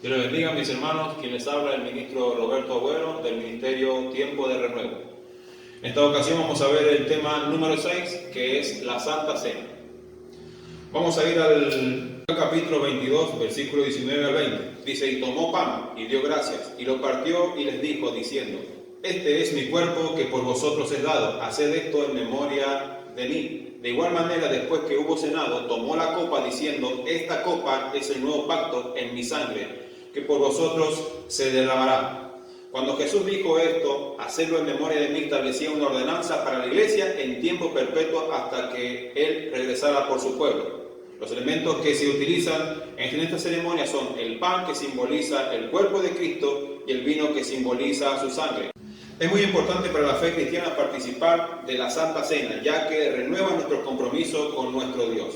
Dios les bendiga, mis hermanos, quien les habla el ministro Roberto Agüero del Ministerio Tiempo de Renuevo. En esta ocasión vamos a ver el tema número 6, que es la Santa Cena. Vamos a ir al capítulo 22, versículo 19 al 20. Dice: y tomó pan, y dio gracias, y lo partió, y les dijo, diciendo: este es mi cuerpo que por vosotros es dado, haced esto en memoria de mí. De igual manera, después que hubo cenado, tomó la copa, diciendo: esta copa es el nuevo pacto en mi sangre, que por vosotros se derramará. Cuando Jesús dijo esto, hacerlo en memoria de mí, establecía una ordenanza para la iglesia en tiempo perpetuo hasta que Él regresara por su pueblo. Los elementos que se utilizan en esta ceremonia son el pan, que simboliza el cuerpo de Cristo, y el vino, que simboliza su sangre. Es muy importante para la fe cristiana participar de la Santa Cena, ya que renueva nuestro compromiso con nuestro Dios.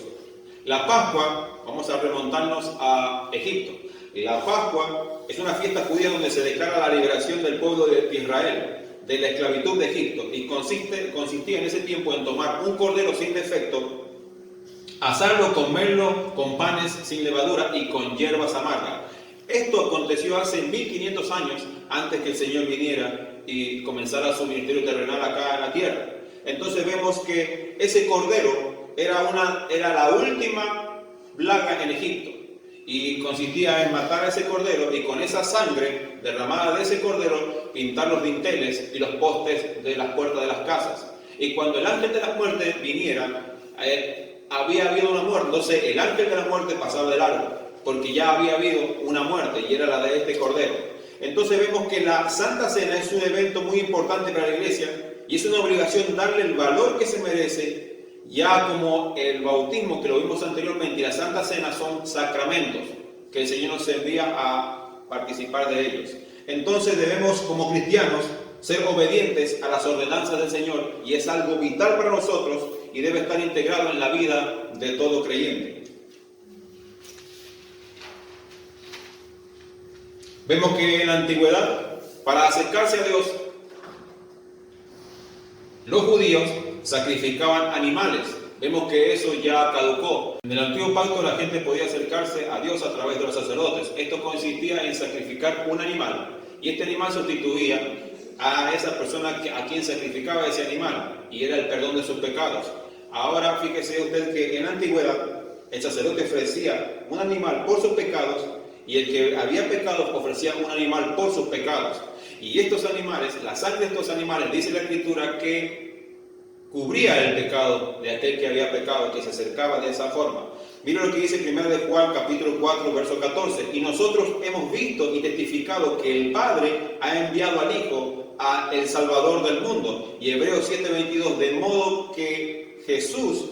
La Pascua, vamos a remontarnos a Egipto. La Pascua es una fiesta judía donde se declara la liberación del pueblo de Israel de la esclavitud de Egipto, y consistía en ese tiempo en tomar un cordero sin defecto, asarlo, comerlo con panes sin levadura y con hierbas amargas. Esto aconteció hace 1500 años antes que el Señor viniera y comenzara su ministerio terrenal acá en la tierra. Entonces vemos que ese cordero era la última plaga en Egipto, y consistía en matar a ese cordero y con esa sangre derramada de ese cordero pintar los dinteles y los postes de las puertas de las casas. Y cuando el ángel de la muerte viniera, había habido una muerte, entonces el ángel de la muerte pasaba de largo, porque ya había habido una muerte y era la de este cordero. Entonces vemos que la Santa Cena es un evento muy importante para la iglesia, y es una obligación darle el valor que se merece, ya como el bautismo, que lo vimos anteriormente, y la Santa Cena son sacramentos que el Señor nos envía a participar de ellos. Entonces debemos, como cristianos, ser obedientes a las ordenanzas del Señor, y es algo vital para nosotros y debe estar integrado en la vida de todo creyente. Vemos que en la antigüedad, para acercarse a Dios, los judíos sacrificaban animales. Vemos que eso ya caducó. En el antiguo pacto la gente podía acercarse a Dios a través de los sacerdotes. Esto consistía en sacrificar un animal, y este animal sustituía a esa persona a quien sacrificaba ese animal, y era el perdón de sus pecados. Ahora fíjese usted que en la antigüedad el sacerdote ofrecía un animal por sus pecados, y el que había pecado ofrecía un animal por sus pecados. Y estos animales, la sangre de estos animales, dice la Escritura que cubría el pecado de aquel que había pecado, que se acercaba de esa forma. Mira lo que dice 1 de Juan, capítulo 4, verso 14. Y nosotros hemos visto y testificado que el Padre ha enviado al Hijo, a el Salvador del mundo. Y Hebreos 7:22, de modo que Jesús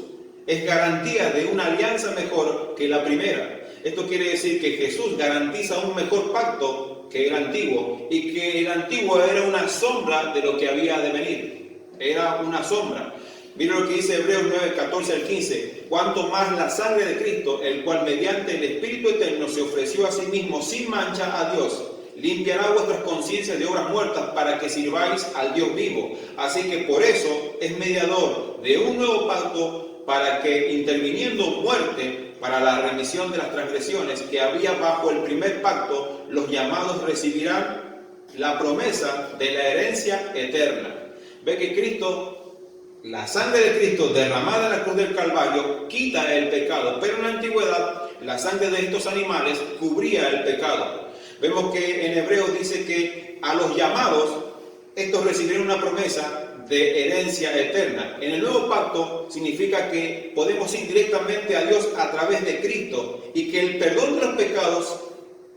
es garantía de una alianza mejor que la primera. Esto quiere decir que Jesús garantiza un mejor pacto que el antiguo, y que el antiguo era una sombra de lo que había de venir. Era una sombra. Mira lo que dice Hebreos 9, 14 al 15. Cuanto más la sangre de Cristo, el cual mediante el Espíritu Eterno se ofreció a sí mismo sin mancha a Dios, limpiará vuestras conciencias de obras muertas para que sirváis al Dios vivo. Así que por eso es mediador de un nuevo pacto, para que, interviniendo muerte para la remisión de las transgresiones que había bajo el primer pacto, los llamados recibirán la promesa de la herencia eterna. Ve que Cristo, la sangre de Cristo derramada en la cruz del Calvario, quita el pecado, pero en la antigüedad la sangre de estos animales cubría el pecado. Vemos que en Hebreos dice que a los llamados, estos recibieron una promesa de herencia eterna. En el nuevo pacto significa que podemos ir directamente a Dios a través de Cristo, y que el perdón de los pecados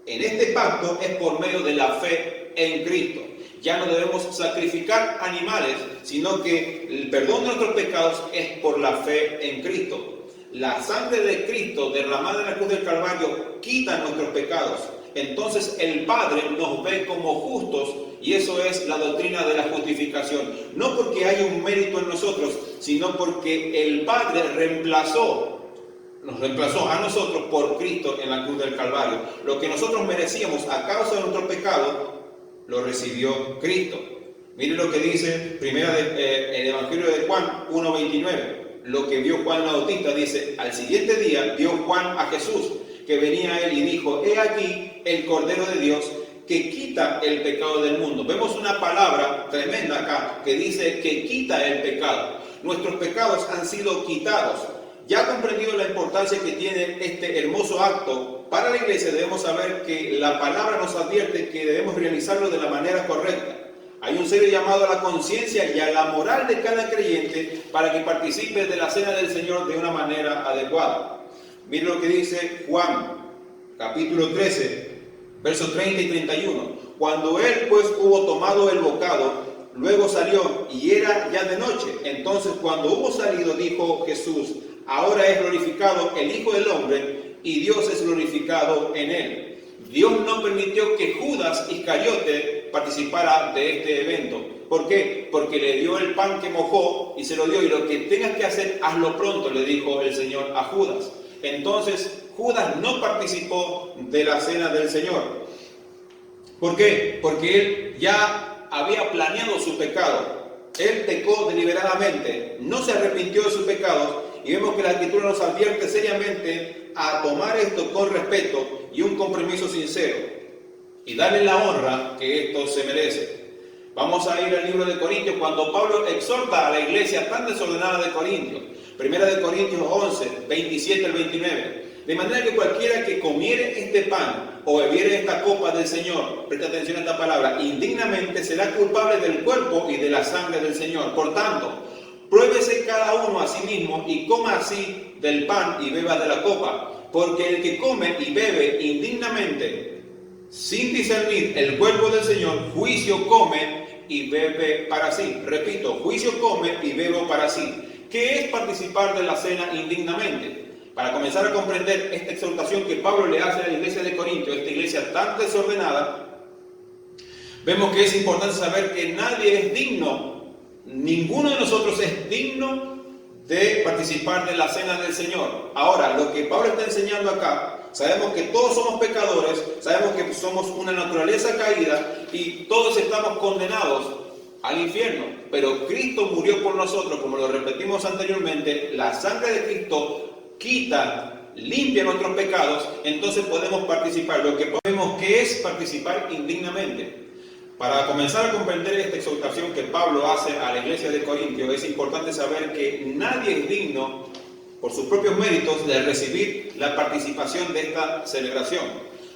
en este pacto es por medio de la fe en Cristo. Ya no debemos sacrificar animales, sino que el perdón de nuestros pecados es por la fe en Cristo. La sangre de Cristo derramada en la cruz del Calvario quita nuestros pecados. Entonces el Padre nos ve como justos, y eso es la doctrina de la justificación. No porque haya un mérito en nosotros, sino porque el Padre nos reemplazó a nosotros por Cristo en la cruz del Calvario. Lo que nosotros merecíamos a causa de nuestro pecado, lo recibió Cristo. Mire lo que dice el Evangelio de Juan 1:29. Lo que vio Juan el Bautista, dice: al siguiente día vio Juan a Jesús que venía a él y dijo: he aquí el Cordero de Dios que quita el pecado del mundo. Vemos una palabra tremenda acá que dice que quita el pecado. Nuestros pecados han sido quitados. Ya comprendido la importancia que tiene este hermoso acto para la iglesia, debemos saber que la palabra nos advierte que debemos realizarlo de la manera correcta. Hay un sello llamado a la conciencia y a la moral de cada creyente para que participe de la cena del Señor de una manera adecuada. Miren lo que dice Juan, capítulo 13, versos 30 y 31. Cuando él pues hubo tomado el bocado, luego salió y era ya de noche. Entonces cuando hubo salido, dijo Jesús: ahora es glorificado el Hijo del Hombre y Dios es glorificado en él. Dios no permitió que Judas Iscariote participara de este evento. ¿Por qué? Porque le dio el pan que mojó y se lo dio. Y lo que tengas que hacer, hazlo pronto, le dijo el Señor a Judas. Entonces Judas no participó de la cena del Señor. ¿Por qué? Porque él ya había planeado su pecado. Él pecó deliberadamente, no se arrepintió de sus pecados. Y vemos que la Escritura nos advierte seriamente a tomar esto con respeto y un compromiso sincero y darle la honra que esto se merece. Vamos a ir al libro de Corintios, cuando Pablo exhorta a la iglesia tan desordenada de Corintios. Primera de Corintios 11, 27 al 29. De manera que cualquiera que comiere este pan o bebiere esta copa del Señor, presta atención a esta palabra, indignamente será culpable del cuerpo y de la sangre del Señor. Por tanto, pruébese cada uno a sí mismo y coma así del pan y beba de la copa. Porque el que come y bebe indignamente, sin discernir el cuerpo del Señor, juicio come y bebe para sí. Repito, juicio come y bebo para sí. ¿Qué es participar de la cena indignamente? Para comenzar a comprender esta exhortación que Pablo le hace a la iglesia de Corinto, esta iglesia tan desordenada, vemos que es importante saber que nadie es digno, ninguno de nosotros es digno de participar de la cena del Señor. Ahora, lo que Pablo está enseñando acá, sabemos que todos somos pecadores, sabemos que somos una naturaleza caída y todos estamos condenados al infierno, pero Cristo murió por nosotros, como lo repetimos anteriormente. La sangre de Cristo quita, limpia nuestros pecados, entonces podemos participar. Lo que podemos, ¿qué es participar indignamente? Para comenzar a comprender esta exhortación que Pablo hace a la iglesia de Corintios, es importante saber que nadie es digno, por sus propios méritos, de recibir la participación de esta celebración,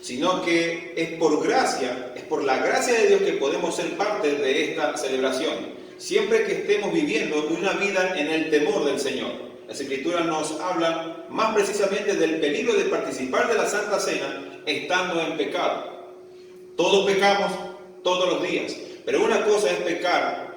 sino que es por gracia, es por la gracia de Dios que podemos ser parte de esta celebración, siempre que estemos viviendo una vida en el temor del Señor. Las Escrituras nos hablan más precisamente del peligro de participar de la Santa Cena estando en pecado. Todos pecamos todos los días, pero una cosa es pecar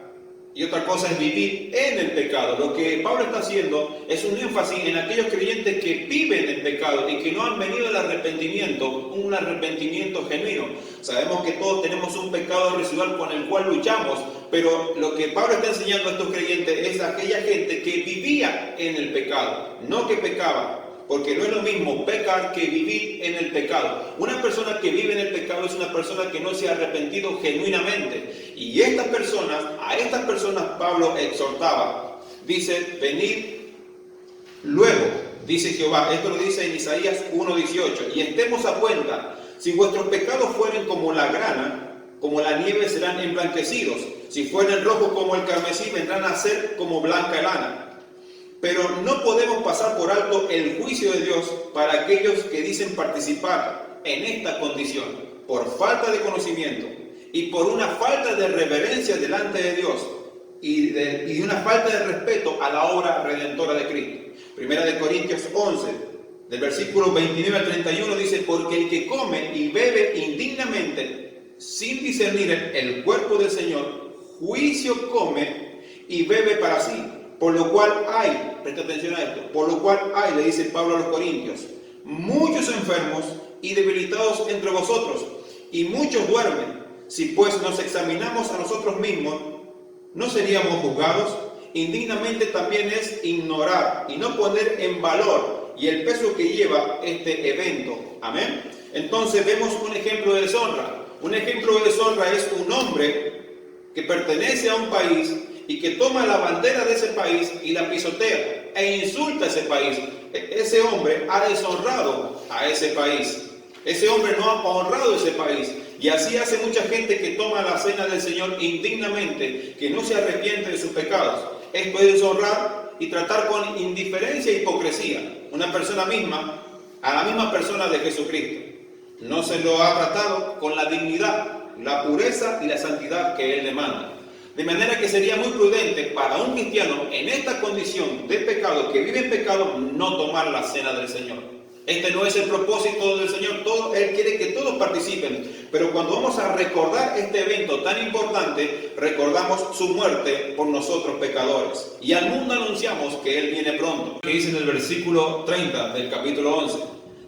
y otra cosa es vivir en el pecado. Lo que Pablo está haciendo es un énfasis en aquellos creyentes que viven en pecado y que no han venido al arrepentimiento, un arrepentimiento genuino. Sabemos que todos tenemos un pecado residual con el cual luchamos, pero lo que Pablo está enseñando a estos creyentes es a aquella gente que vivía en el pecado, no que pecaba. Porque no es lo mismo pecar que vivir en el pecado. Una persona que vive en el pecado es una persona que no se ha arrepentido genuinamente. Y a estas personas Pablo exhortaba. Dice, venid luego, dice Jehová. Esto lo dice en Isaías 1:18. Y estemos a cuenta, si vuestros pecados fueren como la grana, como la nieve serán emblanquecidos. Si fueren rojos como el carmesí, vendrán a ser como blanca lana. Pero no podemos pasar por alto el juicio de Dios para aquellos que dicen participar en esta condición, por falta de conocimiento y por una falta de reverencia delante de Dios y una falta de respeto a la obra redentora de Cristo. Primera de Corintios 11, del versículo 29 al 31 dice: porque el que come y bebe indignamente, sin discernir el cuerpo del Señor, juicio come y bebe para sí. Por lo cual hay, presta atención a esto, por lo cual hay, le dice Pablo a los Corintios, muchos enfermos y debilitados entre vosotros, y muchos duermen. Si pues nos examinamos a nosotros mismos, ¿no seríamos juzgados? Indignamente también es ignorar y no poner en valor y el peso que lleva este evento. Amén. Entonces vemos un ejemplo de deshonra. Un ejemplo de deshonra es un hombre que pertenece a un país y que toma la bandera de ese país y la pisotea e insulta a ese país. ese hombre ha deshonrado a ese país. Ese hombre no ha honrado ese país. Y así hace mucha gente que toma la cena del Señor indignamente, que no se arrepiente de sus pecados. Esto es deshonrar y tratar con indiferencia e hipocresía una persona misma, a la misma persona de Jesucristo. No se lo ha tratado con la dignidad, la pureza y la santidad que Él demanda. De manera que sería muy prudente para un cristiano en esta condición de pecado, que vive en pecado, no tomar la cena del Señor. Este no es el propósito del Señor. Él quiere que todos participen. Pero cuando vamos a recordar este evento tan importante, recordamos su muerte por nosotros pecadores. Y al mundo anunciamos que Él viene pronto. Que dice en el versículo 30 del capítulo 11.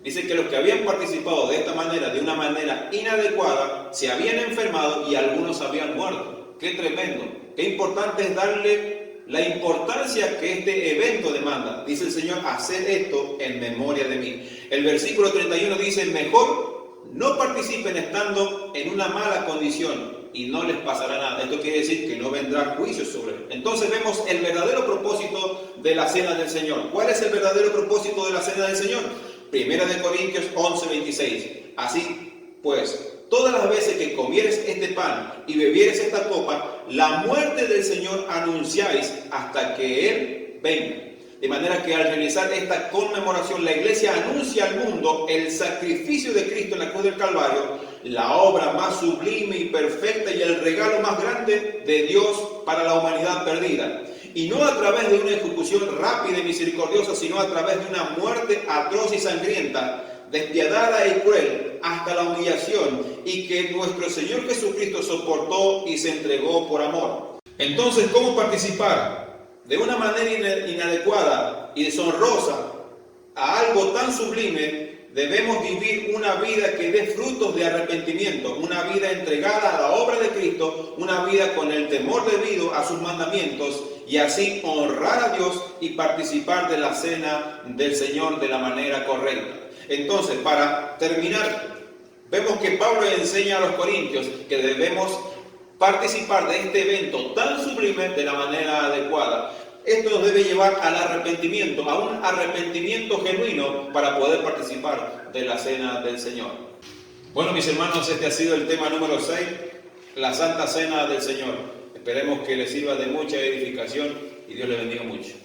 Dice que los que habían participado de esta manera, de una manera inadecuada, se habían enfermado y algunos habían muerto. ¡Qué tremendo! ¡Qué importante es darle la importancia que este evento demanda! Dice el Señor, haced esto en memoria de mí. El versículo 31 dice, mejor no participen estando en una mala condición y no les pasará nada. Esto quiere decir que no vendrá juicio sobre él. Entonces vemos el verdadero propósito de la cena del Señor. ¿Cuál es el verdadero propósito de la cena del Señor? Primera de Corintios 11:26. Así pues, todas las veces que comieres este pan y bebieres esta copa, la muerte del Señor anunciáis hasta que Él venga. De manera que al realizar esta conmemoración, la iglesia anuncia al mundo el sacrificio de Cristo en la cruz del Calvario, la obra más sublime y perfecta y el regalo más grande de Dios para la humanidad perdida. Y no a través de una ejecución rápida y misericordiosa, sino a través de una muerte atroz y sangrienta, despiadada y cruel, hasta la humillación, y que nuestro Señor Jesucristo soportó y se entregó por amor. Entonces, ¿cómo participar de una manera inadecuada y deshonrosa a algo tan sublime? Debemos vivir una vida que dé frutos de arrepentimiento, una vida entregada a la obra de Cristo, una vida con el temor debido a sus mandamientos, y así honrar a Dios y participar de la cena del Señor de la manera correcta. Entonces, para terminar, vemos que Pablo enseña a los corintios que debemos participar de este evento tan sublime de la manera adecuada. Esto nos debe llevar al arrepentimiento, a un arrepentimiento genuino para poder participar de la cena del Señor. Bueno, mis hermanos, este ha sido el tema número 6, la Santa Cena del Señor. Esperemos que les sirva de mucha edificación y Dios les bendiga mucho.